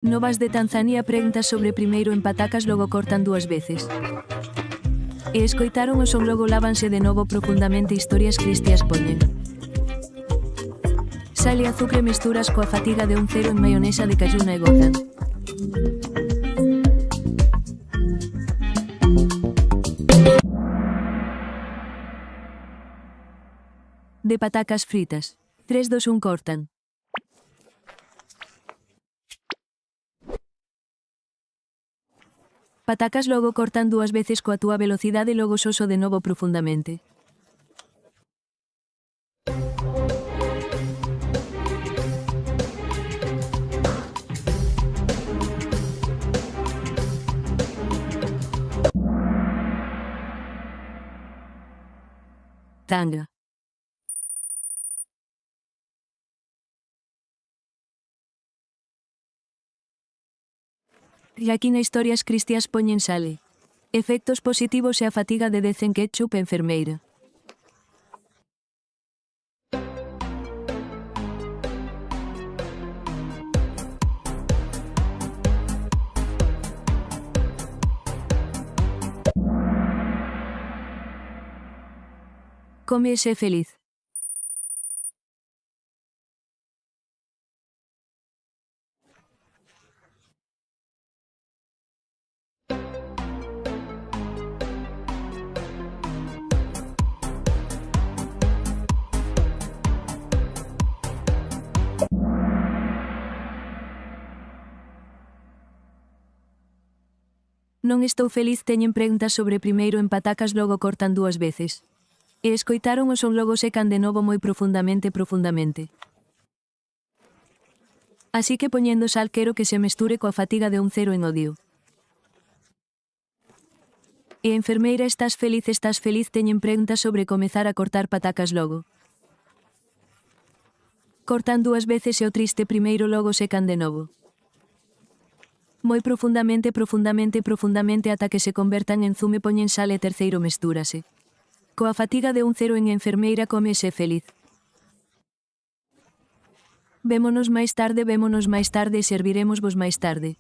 Novas de Tanzania preguntas sobre primeiro en patacas logo cortan dúas veces. E escoitaron o son logo lávanse de novo profundamente historias cristias poñen. Sal e azucre misturas coa fatiga de un cero en maionesa de cayuna e gozan. De patacas fritas. 3, 2, 1 cortan. Patacas logo cortan dúas veces coa túa velocidade e logo soso de novo profundamente. Tanga. E aquí na historias cristias poñen sale. Efectos positivos e a fatiga de decen ketchup e enfermeira. Come e sé feliz. Non estou feliz teñen preguntas sobre primeiro en patacas logo cortan dúas veces. E escoitaron o son logo secan de novo moi profundamente. Así que poñendo sal quero que se mesture coa fatiga de un cero en odio. E enfermeira estás feliz teñen preguntas sobre comezar a cortar patacas logo. Cortan dúas veces e o triste primeiro logo secan de novo. Moi profundamente ata que se convertan en zume poñen sal e terceiro mestúrase. Coa fatiga de un cero en enfermeira come e sé feliz. Vémonos máis tarde e serviremosvos máis tarde.